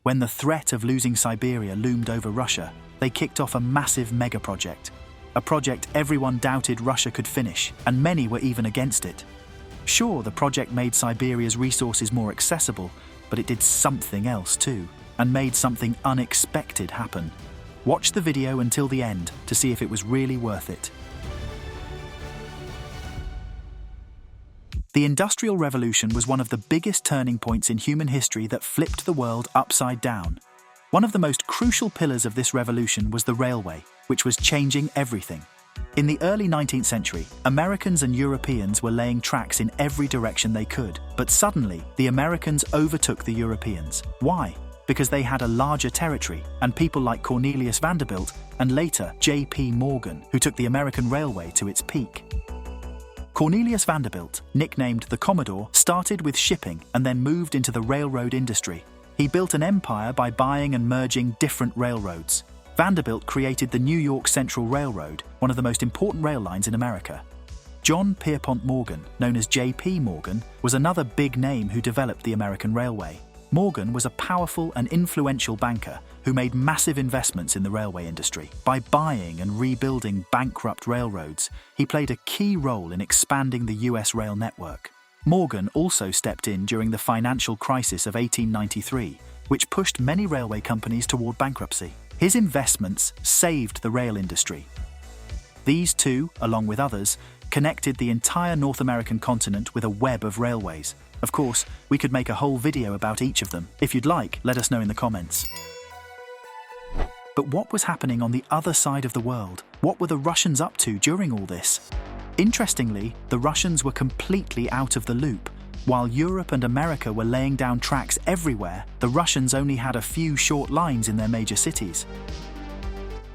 When the threat of losing Siberia loomed over Russia, they kicked off a massive mega-project. A project everyone doubted Russia could finish, and many were even against it. Sure, the project made Siberia's resources more accessible, but it did something else too, and made something unexpected happen. Watch the video until the end to see if it was really worth it. The Industrial Revolution was one of the biggest turning points in human history that flipped the world upside down. One of the most crucial pillars of this revolution was the railway, which was changing everything. In the early 19th century, Americans and Europeans were laying tracks in every direction they could, but suddenly, the Americans overtook the Europeans. Why? Because they had a larger territory, and people like Cornelius Vanderbilt and later J.P. Morgan, who took the American railway to its peak. Cornelius Vanderbilt, nicknamed the Commodore, started with shipping and then moved into the railroad industry. He built an empire by buying and merging different railroads. Vanderbilt created the New York Central Railroad, one of the most important rail lines in America. John Pierpont Morgan, known as J.P. Morgan, was another big name who developed the American railway. Morgan was a powerful and influential banker who made massive investments in the railway industry. By buying and rebuilding bankrupt railroads, he played a key role in expanding the US rail network. Morgan also stepped in during the financial crisis of 1893, which pushed many railway companies toward bankruptcy. His investments saved the rail industry. These two, along with others, connected the entire North American continent with a web of railways. Of course, we could make a whole video about each of them. If you'd like, let us know in the comments. But what was happening on the other side of the world? What were the Russians up to during all this? Interestingly, the Russians were completely out of the loop. While Europe and America were laying down tracks everywhere, the Russians only had a few short lines in their major cities.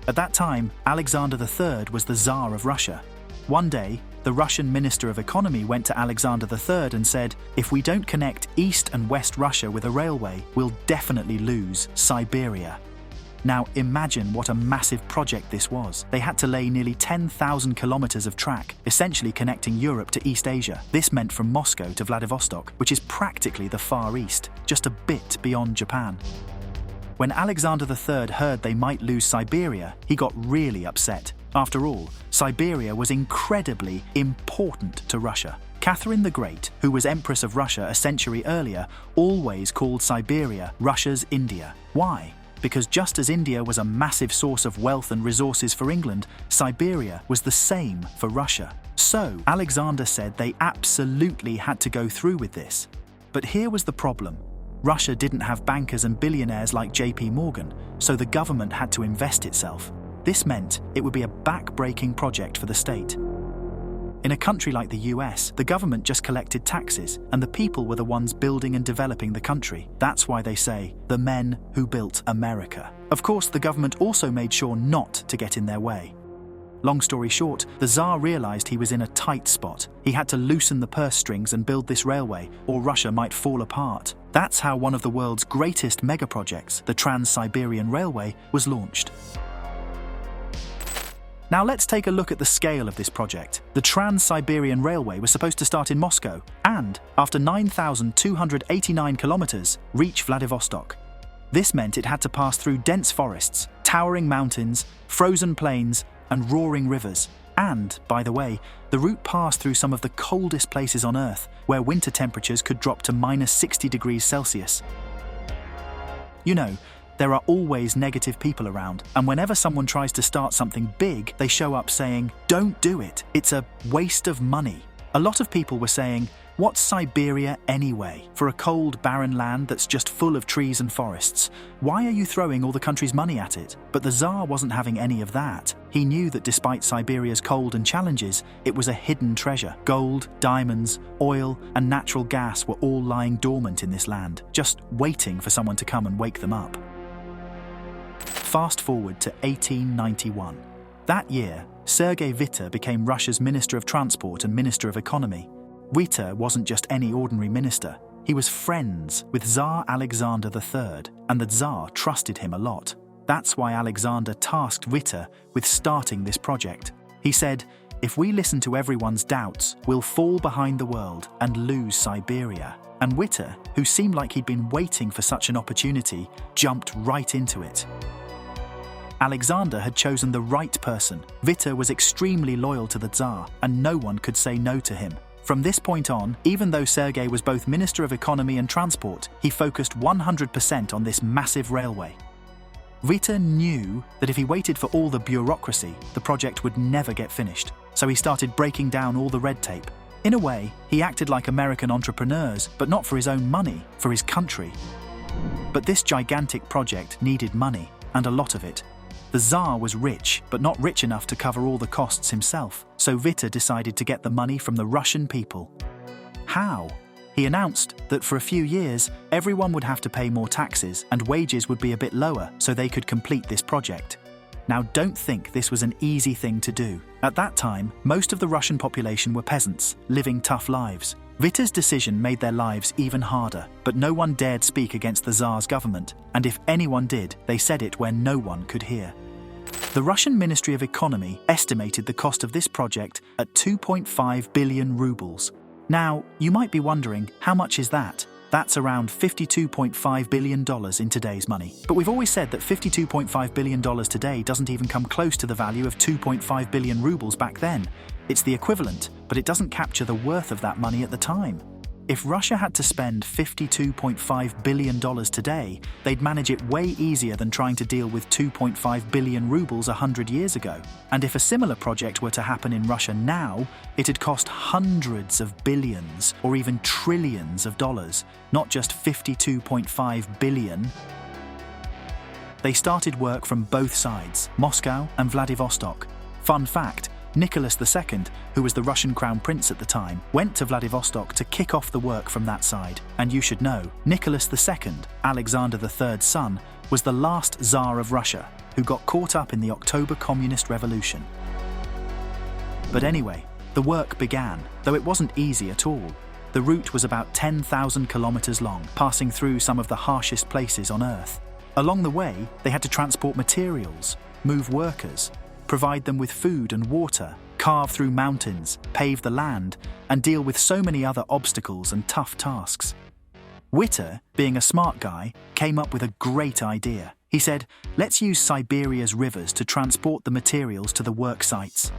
At that time, Alexander III was the Tsar of Russia. One day, the Russian Minister of Economy went to Alexander III and said, "If we don't connect East and West Russia with a railway, we'll definitely lose Siberia." Now imagine what a massive project this was. They had to lay nearly 10,000 kilometers of track, essentially connecting Europe to East Asia. This meant from Moscow to Vladivostok, which is practically the Far East, just a bit beyond Japan. When Alexander III heard they might lose Siberia, he got really upset. After all, Siberia was incredibly important to Russia. Catherine the Great, who was Empress of Russia a century earlier, always called Siberia Russia's India. Why? Because just as India was a massive source of wealth and resources for England, Siberia was the same for Russia. So, Alexander said they absolutely had to go through with this. But here was the problem. Russia didn't have bankers and billionaires like J.P. Morgan, so the government had to invest itself. This meant it would be a back-breaking project for the state. In a country like the US, the government just collected taxes, and the people were the ones building and developing the country. That's why they say, the men who built America. Of course, the government also made sure not to get in their way. Long story short, the Tsar realized he was in a tight spot. He had to loosen the purse strings and build this railway, or Russia might fall apart. That's how one of the world's greatest megaprojects, the Trans-Siberian Railway, was launched. Now let's take a look at the scale of this project. The Trans-Siberian Railway was supposed to start in Moscow and, after 9,289 kilometers, reach Vladivostok. This meant it had to pass through dense forests, towering mountains, frozen plains, and roaring rivers. And, by the way, the route passed through some of the coldest places on Earth, where winter temperatures could drop to minus 60 degrees Celsius. You know, there are always negative people around, and whenever someone tries to start something big, they show up saying, "Don't do it, it's a waste of money." A lot of people were saying, "What's Siberia anyway? For a cold, barren land that's just full of trees and forests. Why are you throwing all the country's money at it?" But the Tsar wasn't having any of that. He knew that despite Siberia's cold and challenges, it was a hidden treasure. Gold, diamonds, oil, and natural gas were all lying dormant in this land, just waiting for someone to come and wake them up. Fast forward to 1891. That year, Sergei Witte became Russia's Minister of Transport and Minister of Economy. Witte wasn't just any ordinary minister. He was friends with Tsar Alexander III, and the Tsar trusted him a lot. That's why Alexander tasked Witte with starting this project. He said, "If we listen to everyone's doubts, we'll fall behind the world and lose Siberia." And Witte, who seemed like he'd been waiting for such an opportunity, jumped right into it. Alexander had chosen the right person. Witte was extremely loyal to the Tsar, and no one could say no to him. From this point on, even though Sergei was both Minister of Economy and Transport, he focused 100% on this massive railway. Witte knew that if he waited for all the bureaucracy, the project would never get finished, so he started breaking down all the red tape. In a way, he acted like American entrepreneurs, but not for his own money, for his country. But this gigantic project needed money, and a lot of it. The Tsar was rich, but not rich enough to cover all the costs himself, so Witte decided to get the money from the Russian people. How? He announced that for a few years, everyone would have to pay more taxes and wages would be a bit lower so they could complete this project. Now, don't think this was an easy thing to do. At that time, most of the Russian population were peasants, living tough lives. Witte's decision made their lives even harder, but no one dared speak against the Tsar's government, and if anyone did, they said it where no one could hear. The Russian Ministry of Economy estimated the cost of this project at 2.5 billion rubles. Now, you might be wondering, how much is that? That's around $52.5 billion in today's money. But we've always said that $52.5 billion today doesn't even come close to the value of 2.5 billion rubles back then. It's the equivalent, but it doesn't capture the worth of that money at the time. If Russia had to spend $52.5 billion today, they'd manage it way easier than trying to deal with 2.5 billion rubles 100 years ago. And if a similar project were to happen in Russia now, it'd cost hundreds of billions or even trillions of dollars, not just 52.5 billion. They started work from both sides, Moscow and Vladivostok. Fun fact, Nicholas II, who was the Russian crown prince at the time, went to Vladivostok to kick off the work from that side. And you should know, Nicholas II, Alexander III's son, was the last Tsar of Russia, who got caught up in the October Communist Revolution. But anyway, the work began, though it wasn't easy at all. The route was about 10,000 kilometers long, passing through some of the harshest places on Earth. Along the way, they had to transport materials, move workers, provide them with food and water, carve through mountains, pave the land, and deal with so many other obstacles and tough tasks. Witte, being a smart guy, came up with a great idea. He said, let's use Siberia's rivers to transport the materials to the work sites.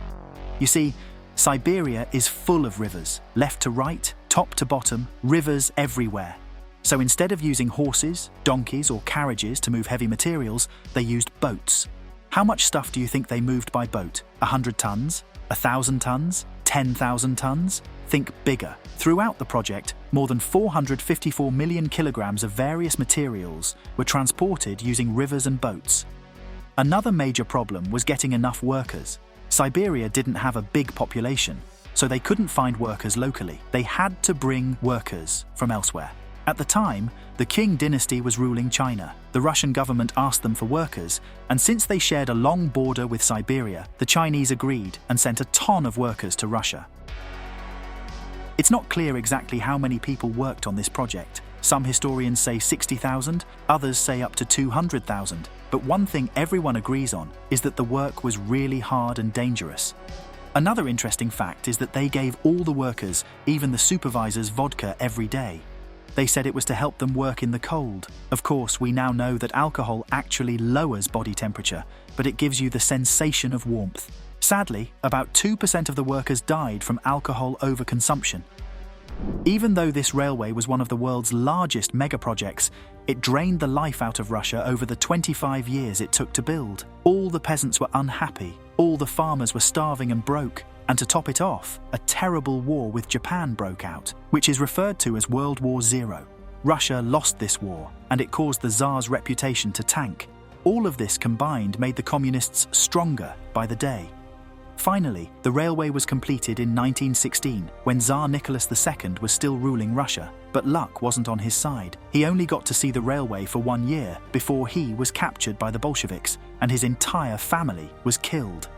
You see, Siberia is full of rivers, left to right, top to bottom, rivers everywhere. So instead of using horses, donkeys, or carriages to move heavy materials, they used boats. How much stuff do you think they moved by boat? 100 tons? 1,000 tons? 10,000 tons? Think bigger. Throughout the project, more than 454 million kilograms of various materials were transported using rivers and boats. Another major problem was getting enough workers. Siberia didn't have a big population, so they couldn't find workers locally. They had to bring workers from elsewhere. At the time, the Qing dynasty was ruling China. The Russian government asked them for workers, and since they shared a long border with Siberia, the Chinese agreed and sent a ton of workers to Russia. It's not clear exactly how many people worked on this project. Some historians say 60,000, others say up to 200,000. But one thing everyone agrees on is that the work was really hard and dangerous. Another interesting fact is that they gave all the workers, even the supervisors, vodka every day. They said it was to help them work in the cold. Of course, we now know that alcohol actually lowers body temperature, but it gives you the sensation of warmth. Sadly, about 2% of the workers died from alcohol overconsumption. Even though this railway was one of the world's largest mega-projects, it drained the life out of Russia over the 25 years it took to build. All the peasants were unhappy, all the farmers were starving and broke, and to top it off, a terrible war with Japan broke out, which is referred to as World War Zero. Russia lost this war, and it caused the Tsar's reputation to tank. All of this combined made the communists stronger by the day. Finally, the railway was completed in 1916, when Tsar Nicholas II was still ruling Russia, but luck wasn't on his side. He only got to see the railway for 1 year before he was captured by the Bolsheviks, and his entire family was killed.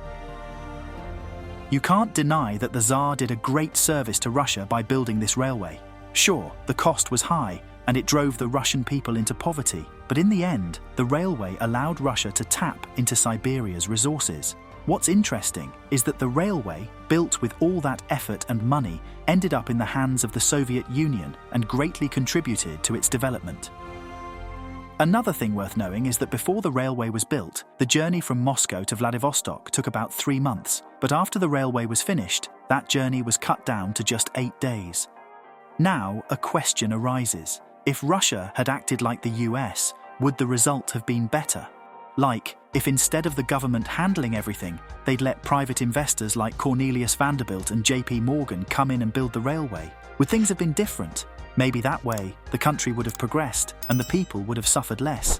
You can't deny that the Tsar did a great service to Russia by building this railway. Sure, the cost was high, and it drove the Russian people into poverty, but in the end, the railway allowed Russia to tap into Siberia's resources. What's interesting is that the railway, built with all that effort and money, ended up in the hands of the Soviet Union and greatly contributed to its development. Another thing worth knowing is that before the railway was built, the journey from Moscow to Vladivostok took about 3 months, but after the railway was finished, that journey was cut down to just 8 days. Now, a question arises. If Russia had acted like the US, would the result have been better? Like, if instead of the government handling everything, they'd let private investors like Cornelius Vanderbilt and JP Morgan come in and build the railway, would things have been different? Maybe that way, the country would have progressed and the people would have suffered less.